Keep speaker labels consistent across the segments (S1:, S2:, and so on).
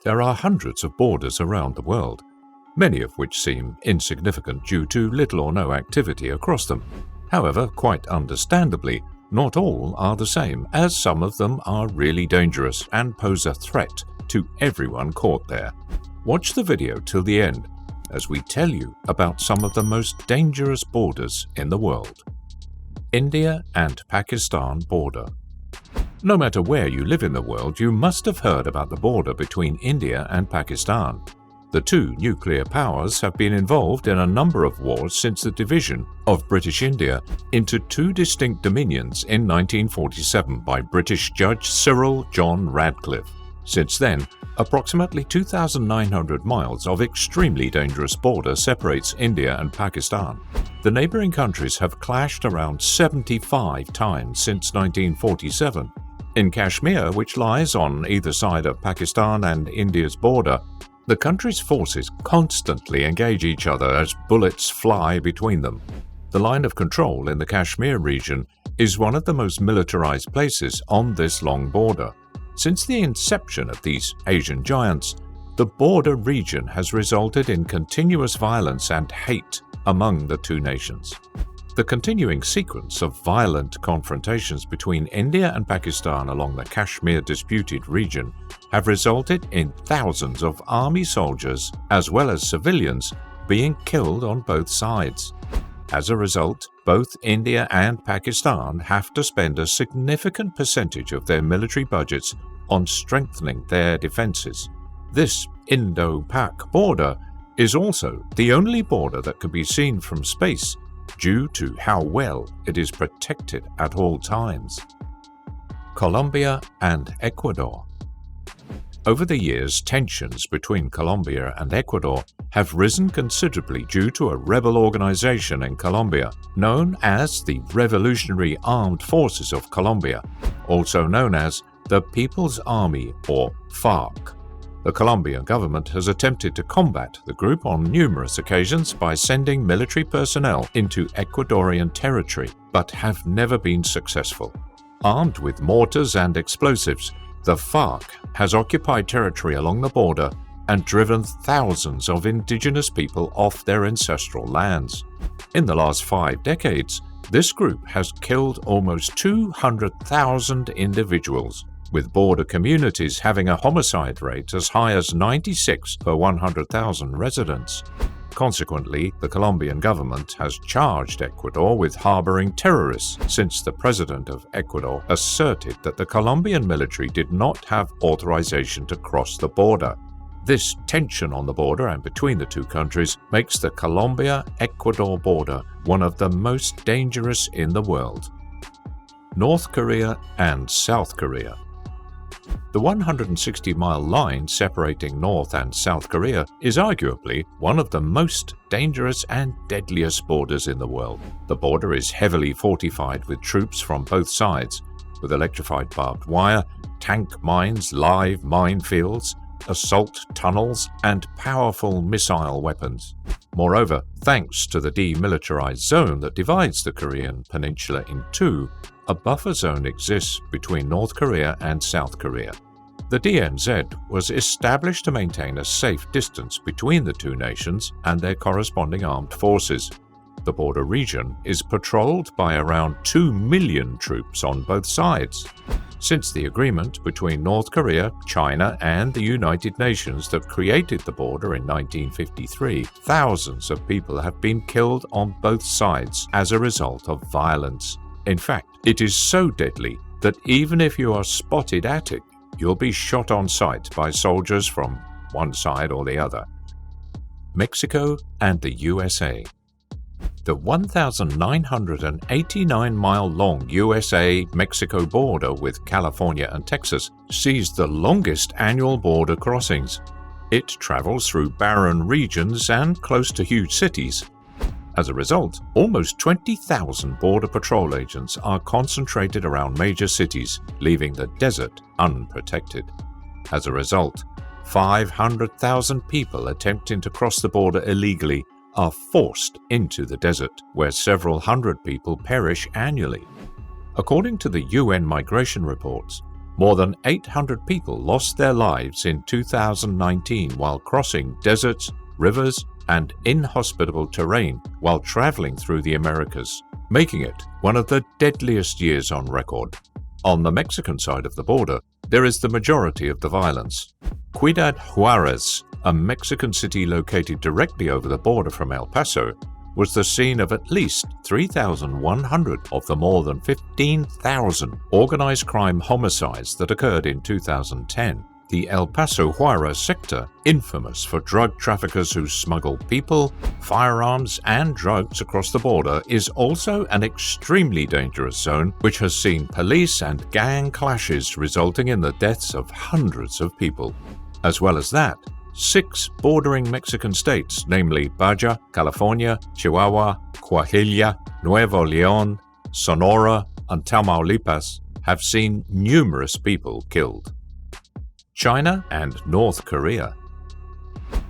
S1: There are hundreds of borders around the world, many of which seem insignificant due to little or no activity across them. However, quite understandably, not all are the same, as some of them are really dangerous and pose a threat to everyone caught there. Watch the video till the end as we tell you about some of the most dangerous borders in the world. India and Pakistan border. No matter where you live in the world, you must have heard about the border between India and Pakistan. The two nuclear powers have been involved in a number of wars since the division of British India into two distinct dominions in 1947 by British Judge Cyril John Radcliffe. Since then, approximately 2,900 miles of extremely dangerous border separates India and Pakistan. The neighboring countries have clashed around 75 times since 1947. In Kashmir, which lies on either side of Pakistan and India's border, the country's forces constantly engage each other as bullets fly between them. The line of control in the Kashmir region is one of the most militarized places on this long border. Since the inception of these Asian giants, the border region has resulted in continuous violence and hate among the two nations. The continuing sequence of violent confrontations between India and Pakistan along the Kashmir disputed region have resulted in thousands of army soldiers as well as civilians being killed on both sides. As a result, both India and Pakistan have to spend a significant percentage of their military budgets on strengthening their defenses. This Indo-Pak border is also the only border that can be seen from space due to how well it is protected at all times. Colombia and Ecuador. Over the years, tensions between Colombia and Ecuador have risen considerably due to a rebel organization in Colombia known as the Revolutionary Armed Forces of Colombia, also known as the People's Army or FARC. The Colombian government has attempted to combat the group on numerous occasions by sending military personnel into Ecuadorian territory, but have never been successful. Armed with mortars and explosives, the FARC has occupied territory along the border and driven thousands of indigenous people off their ancestral lands. In the last 5 decades, this group has killed almost 200,000 individuals, with border communities having a homicide rate as high as 96 per 100,000 residents. Consequently, the Colombian government has charged Ecuador with harboring terrorists since the president of Ecuador asserted that the Colombian military did not have authorization to cross the border. This tension on the border and between the two countries makes the Colombia-Ecuador border one of the most dangerous in the world. North Korea and South Korea. The 160-mile line separating North and South Korea is arguably one of the most dangerous and deadliest borders in the world. The border is heavily fortified with troops from both sides, with electrified barbed wire, tank mines, live minefields, assault tunnels, and powerful missile weapons. Moreover, thanks to the demilitarized zone that divides the Korean peninsula in two, a buffer zone exists between North Korea and South Korea. The DMZ was established to maintain a safe distance between the two nations and their corresponding armed forces. The border region is patrolled by around 2 million troops on both sides. Since the agreement between North Korea, China, and the United Nations that created the border in 1953, thousands of people have been killed on both sides as a result of violence. In fact, it is so deadly that even if you are spotted at it, you'll be shot on sight by soldiers from one side or the other. Mexico and the USA. The 1,989-mile-long USA-Mexico border with California and Texas sees the longest annual border crossings. It travels through barren regions and close to huge cities. As a result, almost 20,000 Border Patrol agents are concentrated around major cities, leaving the desert unprotected. As a result, 500,000 people attempting to cross the border illegally are forced into the desert, where several hundred people perish annually. According to the UN migration reports, More than 800 people lost their lives in 2019 while crossing deserts, rivers, and inhospitable terrain while traveling through the Americas, making it one of the deadliest years on record. On the Mexican side of the border, there is the majority of the violence. Ciudad Juarez, a Mexican city located directly over the border from El Paso, was the scene of at least 3,100 of the more than 15,000 organized crime homicides that occurred in 2010. The El Paso Juarez sector, infamous for drug traffickers who smuggle people, firearms, and drugs across the border, is also an extremely dangerous zone which has seen police and gang clashes resulting in the deaths of hundreds of people. As well as that, 6 bordering Mexican states, namely Baja, California, Chihuahua, Coahuila, Nuevo León, Sonora, and Tamaulipas, have seen numerous people killed. China and North Korea.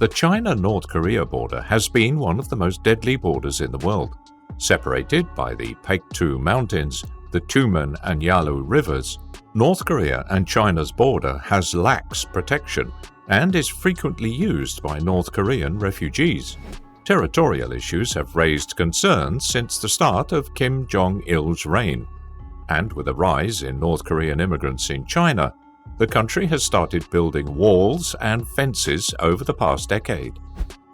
S1: The China-North Korea border has been one of the most deadly borders in the world. Separated by the Paektu Mountains, the Tumen and Yalu rivers, North Korea and China's border has lax protection and is frequently used by North Korean refugees. Territorial issues have raised concerns since the start of Kim Jong-il's reign, and with a rise in North Korean immigrants in China, the country has started building walls and fences over the past decade.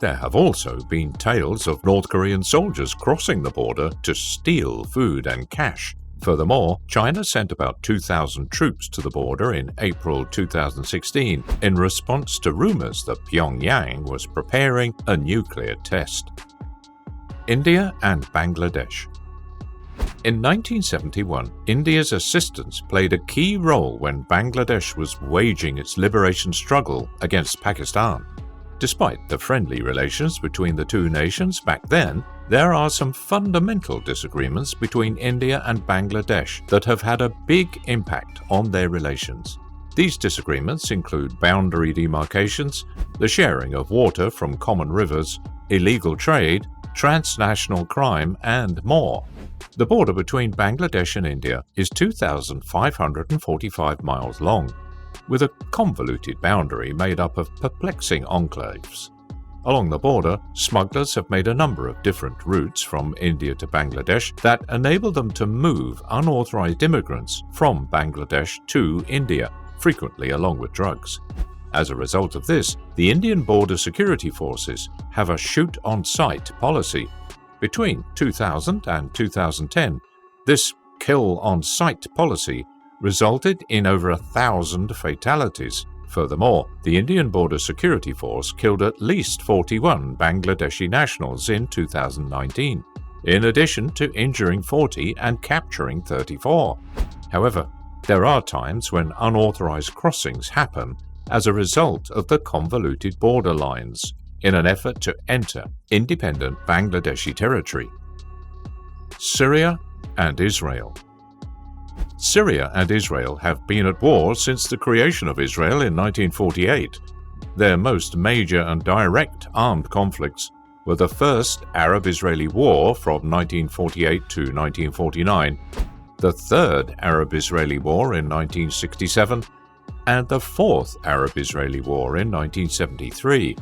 S1: There have also been tales of North Korean soldiers crossing the border to steal food and cash. Furthermore, China sent about 2,000 troops to the border in April 2016 in response to rumors that Pyongyang was preparing a nuclear test. India and Bangladesh. In 1971, India's assistance played a key role when Bangladesh was waging its liberation struggle against Pakistan. Despite the friendly relations between the two nations back then, there are some fundamental disagreements between India and Bangladesh that have had a big impact on their relations. These disagreements include boundary demarcations, the sharing of water from common rivers, illegal trade, transnational crime, and more. The border between Bangladesh and India is 2,545 miles long, with a convoluted boundary made up of perplexing enclaves. Along the border, smugglers have made a number of different routes from India to Bangladesh that enable them to move unauthorized immigrants from Bangladesh to India, frequently along with drugs. As a result of this, the Indian Border Security Forces have a shoot-on-sight policy. Between 2000 and 2010, this kill-on-sight policy resulted in over 1,000 fatalities. Furthermore, the Indian Border Security Force killed at least 41 Bangladeshi nationals in 2019, in addition to injuring 40 and capturing 34. However, there are times when unauthorized crossings happen as a result of the convoluted border lines in an effort to enter independent Bangladeshi territory. Syria and Israel. Syria and Israel have been at war since the creation of Israel in 1948. Their most major and direct armed conflicts were the First Arab-Israeli War from 1948 to 1949, the Third Arab-Israeli War in 1967, and the Fourth Arab-Israeli War in 1973.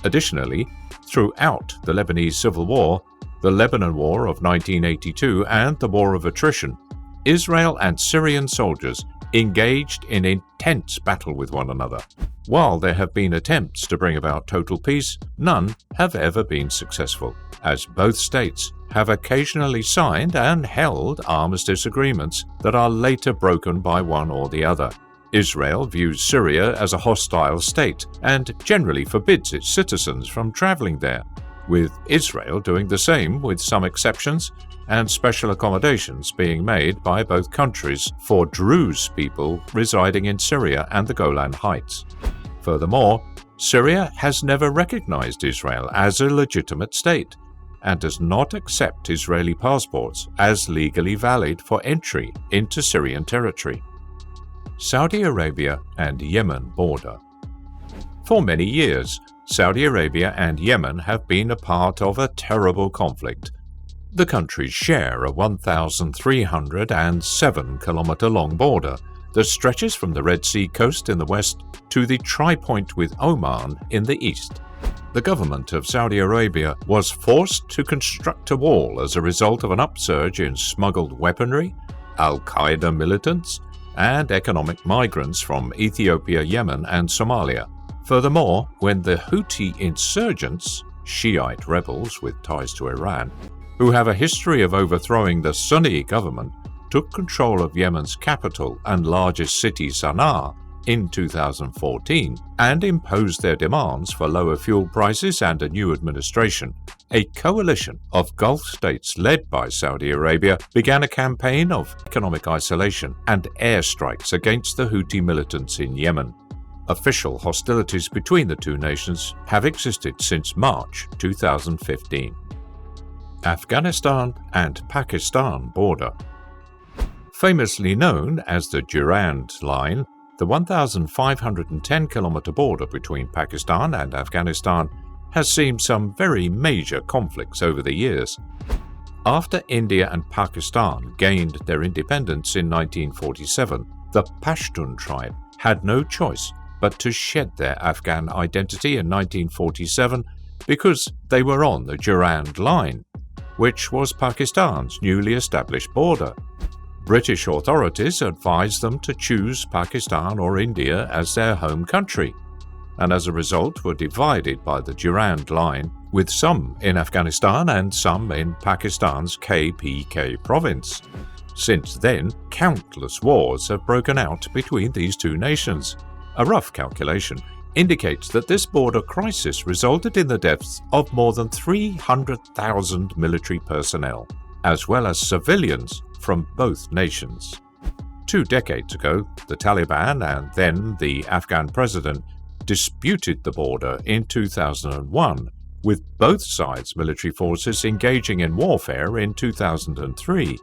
S1: Additionally, throughout the Lebanese Civil War, the Lebanon War of 1982, and the War of Attrition, Israel and Syrian soldiers engaged in intense battle with one another. While there have been attempts to bring about total peace, none have ever been successful, as both states have occasionally signed and held armistice agreements that are later broken by one or the other. Israel views Syria as a hostile state and generally forbids its citizens from traveling there, with Israel doing the same with some exceptions and special accommodations being made by both countries for Druze people residing in Syria and the Golan Heights. Furthermore, Syria has never recognized Israel as a legitimate state and does not accept Israeli passports as legally valid for entry into Syrian territory. Saudi Arabia and Yemen border. For many years, Saudi Arabia and Yemen have been a part of a terrible conflict. The countries share a 1,307-kilometer-long border, that stretches from the Red Sea coast in the west to the tri-point with Oman in the east. The government of Saudi Arabia was forced to construct a wall as a result of an upsurge in smuggled weaponry, Al-Qaeda militants, and economic migrants from Ethiopia, Yemen, and Somalia. Furthermore, when the Houthi insurgents, Shiite rebels with ties to Iran, who have a history of overthrowing the Sunni government, took control of Yemen's capital and largest city Sana'a in 2014 and imposed their demands for lower fuel prices and a new administration, a coalition of Gulf states led by Saudi Arabia began a campaign of economic isolation and airstrikes against the Houthi militants in Yemen. Official hostilities between the two nations have existed since March 2015. Afghanistan and Pakistan border. Famously known as the Durand Line, the 1,510-kilometer border between Pakistan and Afghanistan has seen some very major conflicts over the years. After India and Pakistan gained their independence in 1947, the Pashtun tribe had no choice but to shed their Afghan identity in 1947 because they were on the Durand Line, which was Pakistan's newly established border. British authorities advised them to choose Pakistan or India as their home country, and as a result were divided by the Durand Line, with some in Afghanistan and some in Pakistan's KPK province. Since then, countless wars have broken out between these two nations. A rough calculation indicates that this border crisis resulted in the deaths of more than 300,000 military personnel, as well as civilians from both nations. 2 decades ago, the Taliban and then the Afghan president disputed the border in 2001, with both sides' military forces engaging in warfare in 2003.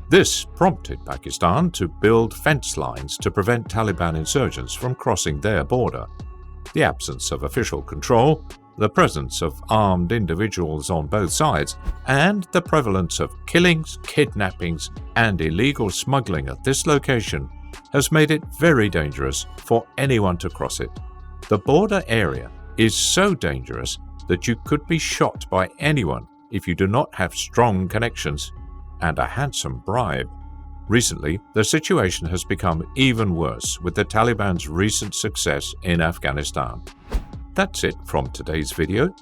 S1: This prompted Pakistan to build fence lines to prevent Taliban insurgents from crossing their border. The absence of official control, the presence of armed individuals on both sides, and the prevalence of killings, kidnappings, and illegal smuggling at this location has made it very dangerous for anyone to cross it. The border area is so dangerous that you could be shot by anyone if you do not have strong connections and a handsome bribe. Recently, the situation has become even worse with the Taliban's recent success in Afghanistan. That's it from today's video.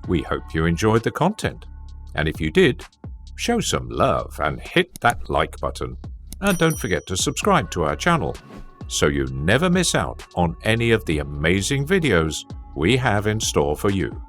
S1: We hope you enjoyed the content. And if you did, show some love and hit that like button. And don't forget to subscribe to our channel so you never miss out on any of the amazing videos we have in store for you.